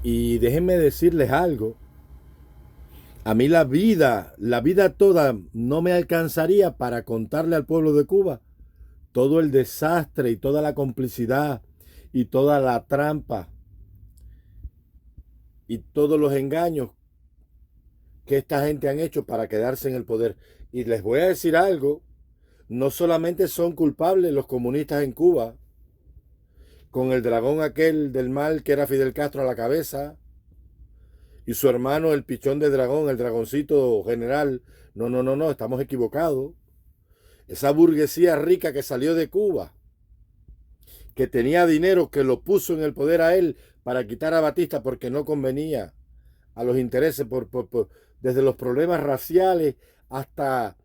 Y déjenme decirles algo. A mí la vida toda no me alcanzaría para contarle al pueblo de Cuba todo el desastre y toda la complicidad y toda la trampa y todos los engaños que esta gente han hecho para quedarse en el poder. Y les voy a decir algo, no solamente son culpables los comunistas en Cuba, con el dragón aquel del mal que era Fidel Castro a la cabeza, y su hermano el pichón de dragón, el dragoncito general. No, no, no, no, estamos equivocados. Esa burguesía rica que salió de Cuba, que tenía dinero, que lo puso en el poder a él para quitar a Batista porque no convenía a los intereses, desde los problemas raciales hasta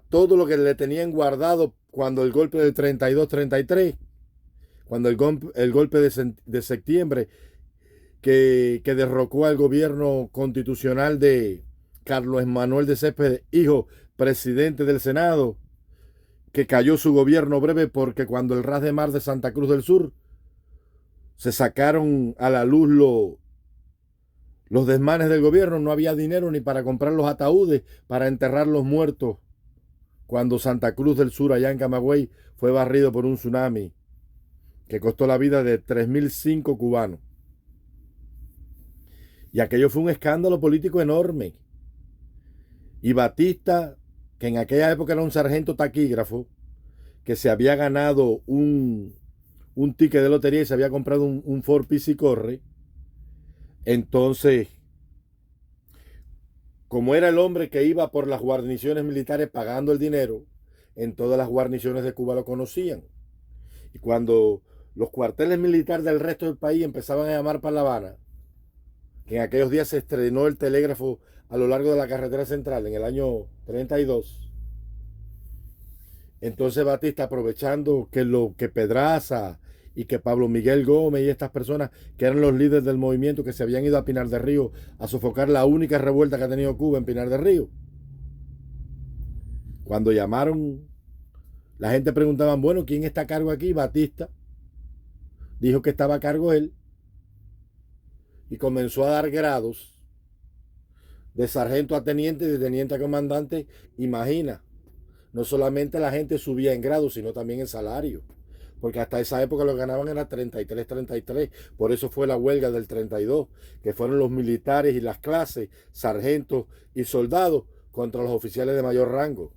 todo lo que le tenían guardado cuando el golpe del 32-33, cuando el golpe de septiembre que derrocó al gobierno constitucional de Carlos Manuel de Céspedes, hijo presidente del Senado, que cayó su gobierno breve porque cuando el ras de mar de Santa Cruz del Sur se sacaron a la luz los desmanes del gobierno, no había dinero ni para comprar los ataúdes para enterrar los muertos cuando Santa Cruz del Sur, allá en Camagüey, fue barrido por un tsunami que costó la vida de 3.005 cubanos. Y aquello fue un escándalo político enorme. Y Batista, que en aquella época era un sargento taquígrafo, que se había ganado un ticket de lotería y se había comprado un Ford Corre, entonces, como era el hombre que iba por las guarniciones militares pagando el dinero, en todas las guarniciones de Cuba lo conocían. Y cuando los cuarteles militares del resto del país empezaban a llamar para La Habana, que en aquellos días se estrenó el telégrafo a lo largo de la carretera central en el año 32. Entonces Batista, aprovechando que Pedraza y que Pablo Miguel Gómez y estas personas que eran los líderes del movimiento que se habían ido a Pinar del Río a sofocar la única revuelta que ha tenido Cuba en Pinar del Río. Cuando llamaron, la gente preguntaba, bueno, ¿quién está a cargo aquí? Batista dijo que estaba a cargo él y comenzó a dar grados de sargento a teniente, de teniente a comandante. Imagina, no solamente la gente subía en grado, sino también en salario. Porque hasta esa época lo ganaban era 33. Por eso fue la huelga del 32, que fueron los militares y las clases, sargentos y soldados, contra los oficiales de mayor rango.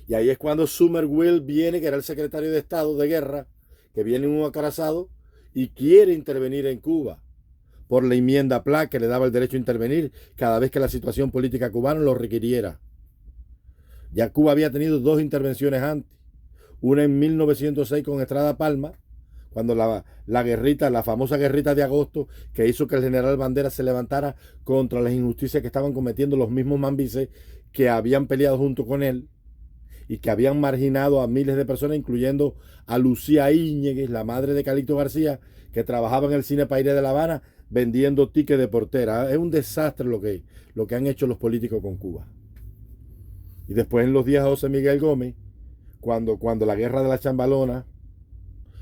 Y ahí es cuando Somerville viene, que era el secretario de Estado de Guerra, que viene un acorazado y quiere intervenir en Cuba por la enmienda Pla, que le daba el derecho a intervenir cada vez que la situación política cubana lo requiriera. Ya Cuba había tenido dos intervenciones antes. Una en 1906 con Estrada Palma, cuando la guerrita, la famosa guerrita de agosto, que hizo que el general Bandera se levantara contra las injusticias que estaban cometiendo los mismos mambises que habían peleado junto con él y que habían marginado a miles de personas, incluyendo a Lucía Íñiguez, la madre de Calixto García, que trabajaba en el Cine Pairé de La Habana vendiendo tickets de portera. Es un desastre lo que han hecho los políticos con Cuba. Y después en los días de José Miguel Gómez, cuando la guerra de la Chambalona,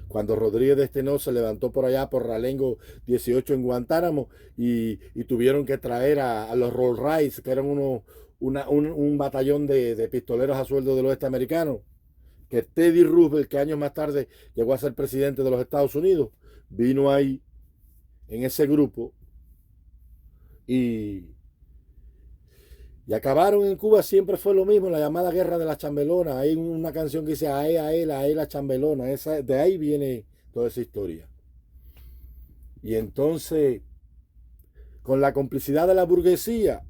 cuando Rodríguez de Estenó se levantó por allá por Ralengo 18 en Guantánamo y tuvieron que traer a los Rolls Royce, que eran un batallón de pistoleros a sueldo del oeste americano, que Teddy Roosevelt, que años más tarde llegó a ser presidente de los Estados Unidos, vino ahí en ese grupo y acabaron en Cuba. Siempre fue lo mismo, la llamada guerra de la chambelona. Hay una canción que dice a él, la chambelona. De ahí viene toda esa historia. Y entonces, con la complicidad de la burguesía,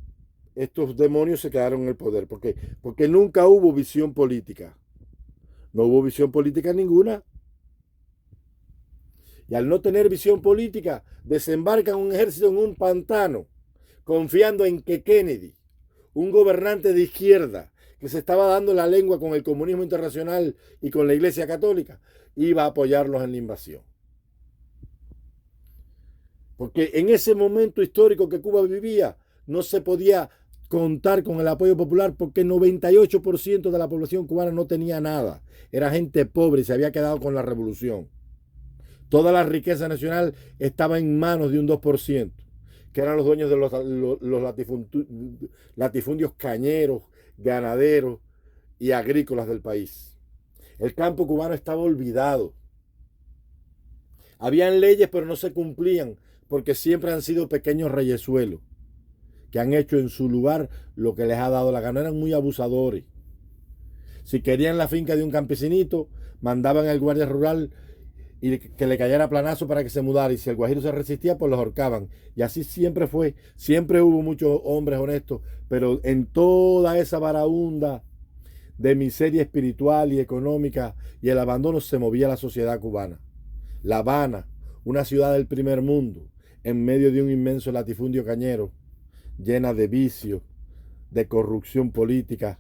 estos demonios se quedaron en el poder. Porque nunca hubo visión política. No hubo visión política ninguna. Y al no tener visión política, desembarcan un ejército en un pantano, confiando en que Kennedy, un gobernante de izquierda que se estaba dando la lengua con el comunismo internacional y con la Iglesia Católica, iba a apoyarlos en la invasión. Porque en ese momento histórico que Cuba vivía, no se podía contar con el apoyo popular porque el 98% de la población cubana no tenía nada. Era gente pobre y se había quedado con la revolución. Toda la riqueza nacional estaba en manos de un 2%, que eran los dueños de los latifundios cañeros, ganaderos y agrícolas del país. El campo cubano estaba olvidado. Habían leyes, pero no se cumplían, porque siempre han sido pequeños reyesuelos, que han hecho en su lugar lo que les ha dado la gana. Eran muy abusadores. Si querían la finca de un campesinito, mandaban al guardia rural y que le cayera planazo para que se mudara. Y si el guajiro se resistía, pues los ahorcaban. Y así siempre fue. Siempre hubo muchos hombres honestos, pero en toda esa varaunda de miseria espiritual y económica y el abandono se movía la sociedad cubana. La Habana, una ciudad del primer mundo, en medio de un inmenso latifundio cañero, llena de vicios, de corrupción política,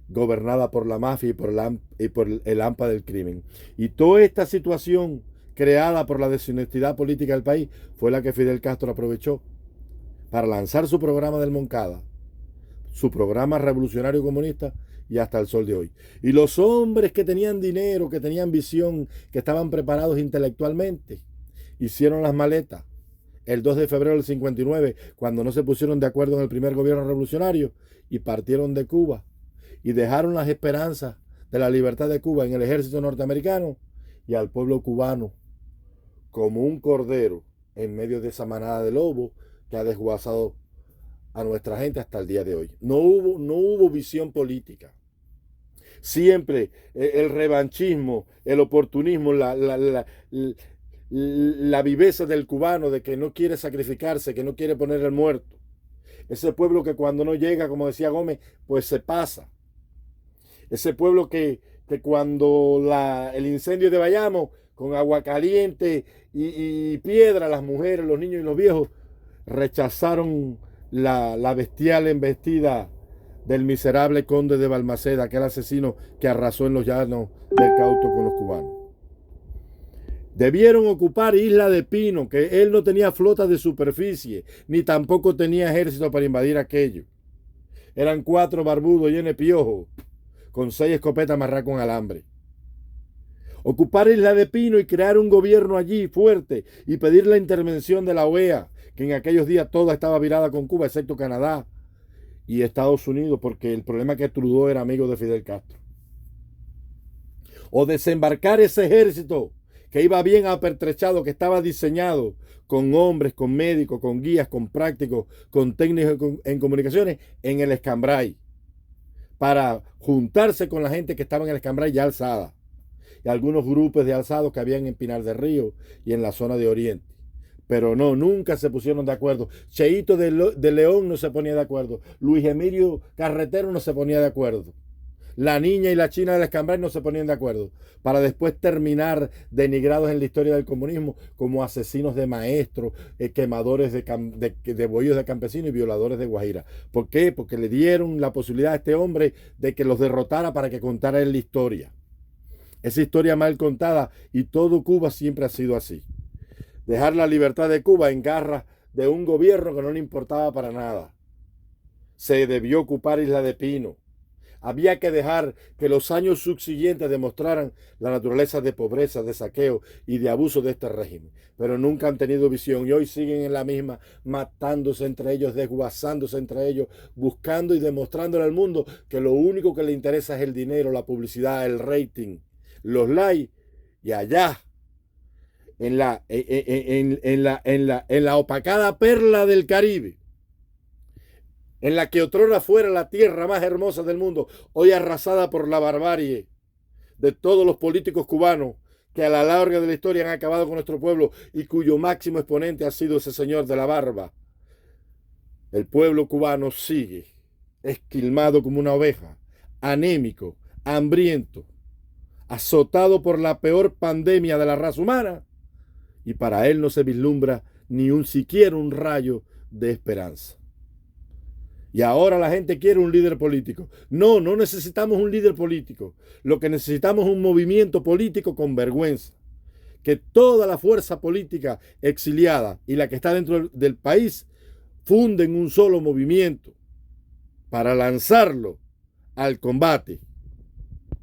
gobernada por la mafia y por el hampa del crimen. Y toda esta situación creada por la deshonestidad política del país fue la que Fidel Castro aprovechó para lanzar su programa del Moncada, su programa revolucionario comunista, y hasta el sol de hoy. Y los hombres que tenían dinero, que tenían visión, que estaban preparados intelectualmente, hicieron las maletas el 2 de febrero del 59, cuando no se pusieron de acuerdo en el primer gobierno revolucionario, y partieron de Cuba y dejaron las esperanzas de la libertad de Cuba en el ejército norteamericano y al pueblo cubano como un cordero en medio de esa manada de lobos que ha desguazado a nuestra gente hasta el día de hoy. No hubo visión política. Siempre el revanchismo, el oportunismo, la viveza del cubano de que no quiere sacrificarse, que no quiere poner el muerto. Ese pueblo que cuando no llega, como decía Gómez, pues se pasa. Ese pueblo que cuando el incendio de Bayamo, con agua caliente y piedra, las mujeres, los niños y los viejos rechazaron la bestial embestida del miserable conde de Balmaceda, aquel asesino que arrasó en los llanos del Cauto con los cubanos. Debieron ocupar Isla de Pino, que él no tenía flota de superficie, ni tampoco tenía ejército para invadir aquello. Eran 4 barbudos llenos de piojos, con 6 escopetas amarradas con alambre. Ocupar Isla de Pino y crear un gobierno allí fuerte y pedir la intervención de la OEA, que en aquellos días toda estaba virada con Cuba, excepto Canadá y Estados Unidos, porque el problema es que Trudeau era amigo de Fidel Castro. O desembarcar ese ejército que iba bien apertrechado, que estaba diseñado con hombres, con médicos, con guías, con prácticos, con técnicos en comunicaciones, en el Escambray, para juntarse con la gente que estaba en el Escambray ya alzada, y algunos grupos de alzados que habían en Pinar del Río y en la zona de Oriente. Pero no, nunca se pusieron de acuerdo. Cheito de León no se ponía de acuerdo. Luis Emilio Carretero no se ponía de acuerdo. La niña y la china del Escambray no se ponían de acuerdo, para después terminar denigrados en la historia del comunismo como asesinos de maestros, quemadores de bohíos de campesinos y violadores de Guajira. ¿Por qué? Porque le dieron la posibilidad a este hombre de que los derrotara para que contara él la historia. Esa historia mal contada, y todo Cuba siempre ha sido así. Dejar la libertad de Cuba en garras de un gobierno que no le importaba para nada. Se debió ocupar Isla de Pino. Había que dejar que los años subsiguientes demostraran la naturaleza de pobreza, de saqueo y de abuso de este régimen. Pero nunca han tenido visión y hoy siguen en la misma, matándose entre ellos, desguazándose entre ellos, buscando y demostrándole al mundo que lo único que le interesa es el dinero, la publicidad, el rating, los likes. Y allá, en la opacada perla del Caribe, en la que otrora fuera la tierra más hermosa del mundo, hoy arrasada por la barbarie de todos los políticos cubanos que a la larga de la historia han acabado con nuestro pueblo y cuyo máximo exponente ha sido ese señor de la barba. El pueblo cubano sigue esquilmado como una oveja, anémico, hambriento, azotado por la peor pandemia de la raza humana, y para él no se vislumbra ni siquiera un rayo de esperanza. Y ahora la gente quiere un líder político. No necesitamos un líder político. Lo que necesitamos es un movimiento político con vergüenza. Que toda la fuerza política exiliada y la que está dentro del país funden un solo movimiento para lanzarlo al combate.